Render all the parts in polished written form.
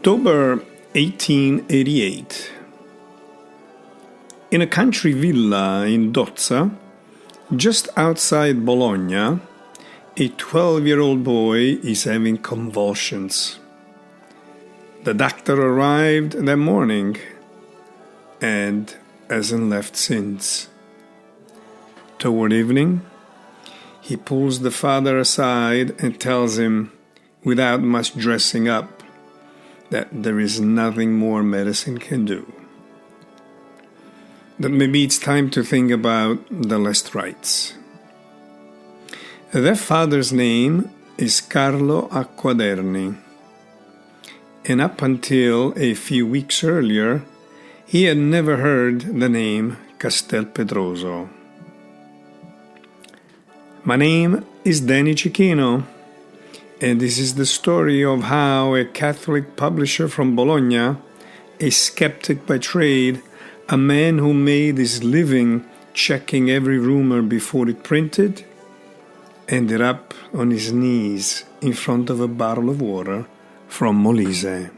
October 1888. In a country villa in Dozza, just outside Bologna, a 12-year-old boy is having convulsions. The doctor arrived that morning and hasn't left since. Toward evening, he pulls the father aside and tells him, without much dressing up, that there is nothing more medicine can do. That maybe it's time to think about the last rites. Their father's name is Carlo Acquaderni, and up until a few weeks earlier, he had never heard the name Castelpetroso. My name is Danny Cicchino, and this is the story of how a Catholic publisher from Bologna, a skeptic by trade, a man who made his living checking every rumor before it printed, ended up on his knees in front of a bottle of water from Molise.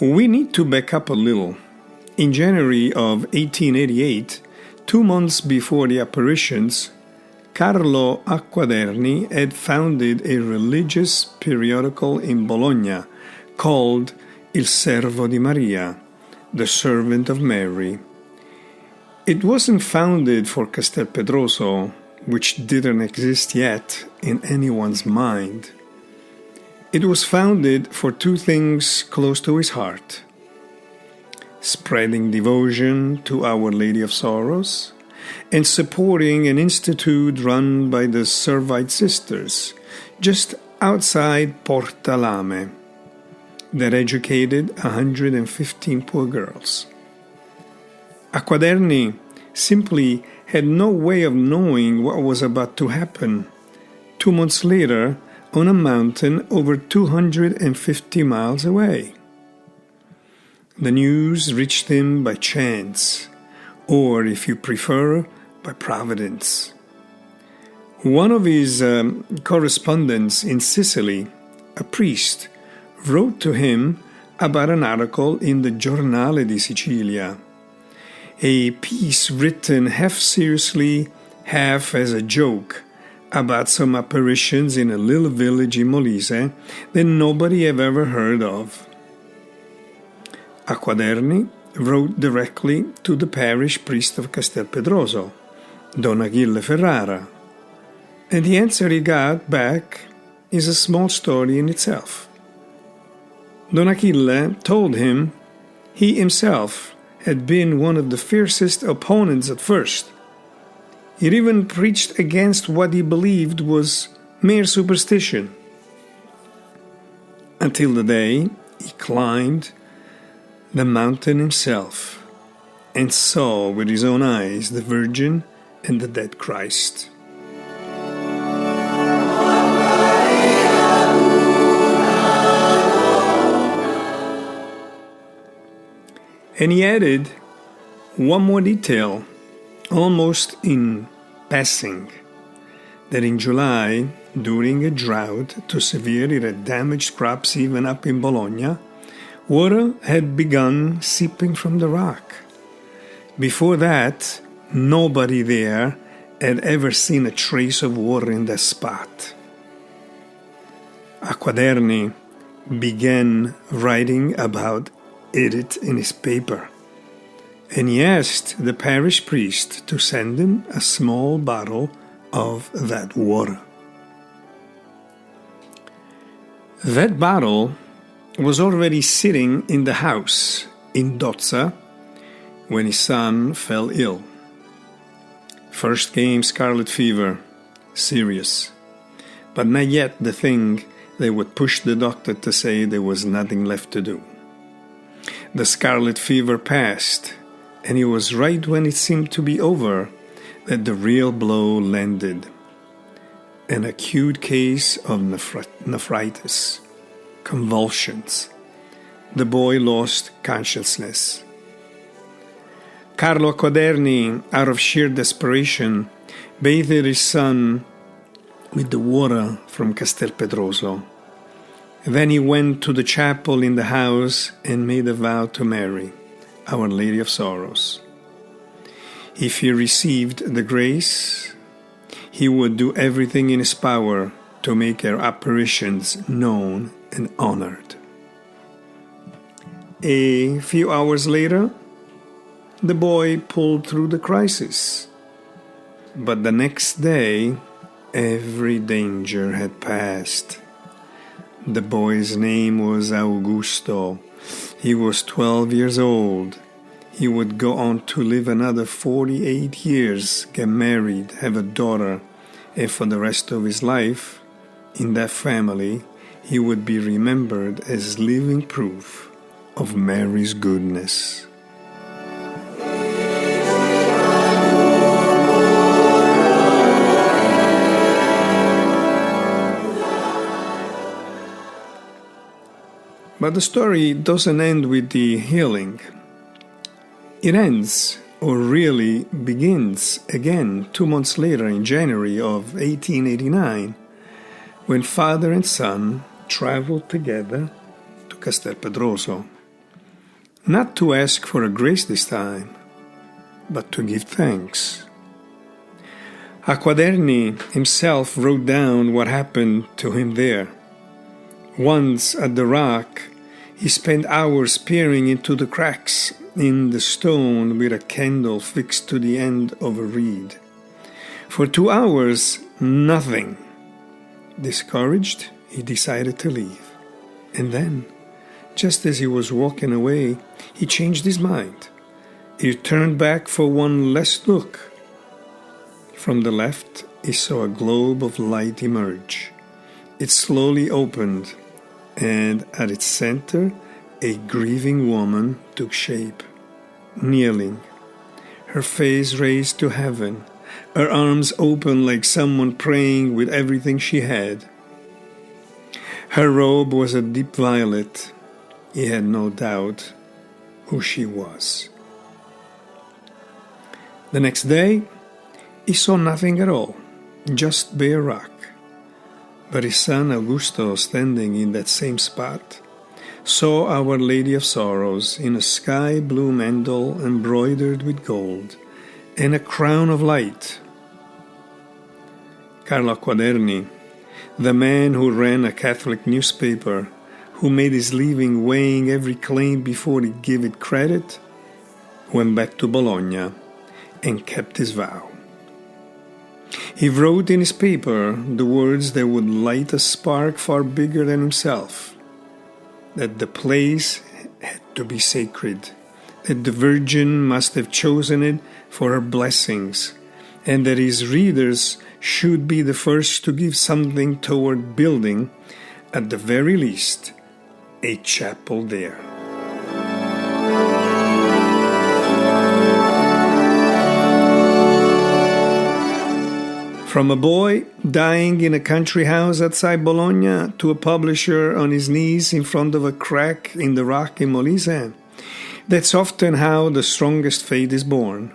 We need to back up a little. In January of 1888, 2 months before the apparitions, Carlo Acquaderni had founded a religious periodical in Bologna called Il Servo di Maria, the Servant of Mary. It wasn't founded for Castelpetroso, which didn't exist yet in anyone's mind. It was founded for two things close to his heart: spreading devotion to Our Lady of Sorrows, and supporting an institute run by the Servite Sisters, just outside Porta Lame, that educated 115 poor girls. Acquaderni simply had no way of knowing what was about to happen 2 months later on a mountain over 250 miles away. The news reached him by chance, or, if you prefer, by providence. One of his correspondents in Sicily, a priest, wrote to him about an article in the Giornale di Sicilia, a piece written half seriously, half as a joke, about some apparitions in a little village in Molise that nobody had ever heard of. Acquaderni wrote directly to the parish priest of Castelpetroso, Don Achille Ferrara, and the answer he got back is a small story in itself. Don Achille told him he himself had been one of the fiercest opponents at first. He even preached against what he believed was mere superstition, until the day he climbed the mountain himself and saw with his own eyes the Virgin and the dead Christ. And he added one more detail, almost in passing, that in July, during a drought too severe it had damaged crops even up in Bologna, water had begun seeping from the rock. Before that, nobody there had ever seen a trace of water in that spot. Acquaderni began writing about it in his paper, and he asked the parish priest to send him a small bottle of that water. That bottle was already sitting in the house in Dozza when his son fell ill. First came scarlet fever, serious, but not yet the thing that would push the doctor to say there was nothing left to do. The scarlet fever passed, and it was right when it seemed to be over that the real blow landed. An acute case of nephritis, convulsions. The boy lost consciousness. Carlo Acquaderni, out of sheer desperation, bathed his son with the water from Castelpetroso. Then he went to the chapel in the house and made a vow to Mary, Our Lady of Sorrows. If he received the grace, he would do everything in his power to make her apparitions known and honored. A few hours later, the boy pulled through the crisis. But the next day, every danger had passed. The boy's name was Augusto. He was 12 years old. He would go on to live another 48 years, get married, have a daughter, and for the rest of his life, in that family, he would be remembered as living proof of Mary's goodness. But the story doesn't end with the healing. It ends, or really begins, again 2 months later in January of 1889, when father and son traveled together to Castelpetroso, not to ask for a grace this time, but to give thanks. Acquaderni himself wrote down what happened to him there. Once at the rock, he spent hours peering into the cracks in the stone with a candle fixed to the end of a reed. For 2 hours, nothing. Discouraged, he decided to leave. And then, just as he was walking away, he changed his mind. He turned back for one last look. From the left, he saw a globe of light emerge. It slowly opened, and at its center, a grieving woman took shape, kneeling, her face raised to heaven, her arms open like someone praying with everything she had. Her robe was a deep violet. He had no doubt who she was. The next day, he saw nothing at all, just bare rock. But his son Augusto, standing in that same spot, saw Our Lady of Sorrows in a sky-blue mantle embroidered with gold and a crown of light. Carlo Acquaderni, the man who ran a Catholic newspaper, who made his living weighing every claim before he gave it credit, went back to Bologna and kept his vow. He wrote in his paper the words that would light a spark far bigger than himself, that the place had to be sacred, that the Virgin must have chosen it for her blessings, and that his readers should be the first to give something toward building, at the very least, a chapel there. From a boy dying in a country house outside Bologna to a publisher on his knees in front of a crack in the rock in Molise, that's often how the strongest faith is born.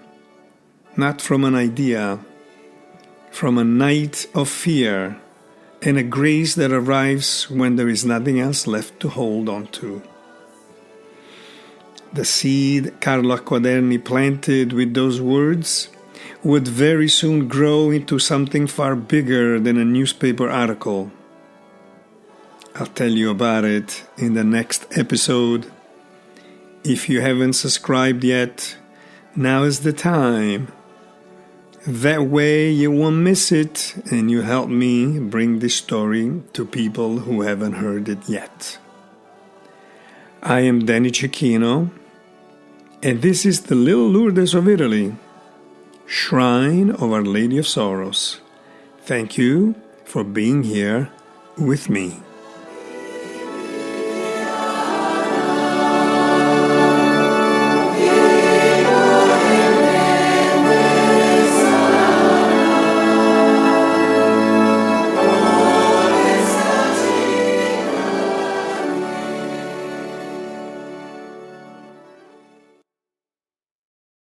Not from an idea, from a night of fear and a grace that arrives when there is nothing else left to hold on to. The seed Carlo Acquaderni planted with those words would very soon grow into something far bigger than a newspaper article. I'll tell you about it in the next episode. If you haven't subscribed yet, now is the time. That way you won't miss it, and you help me bring this story to people who haven't heard it yet. I am Danny Cicchino, and this is the little Lourdes of Italy, Shrine of Our Lady of Sorrows. Thank you for being here with me.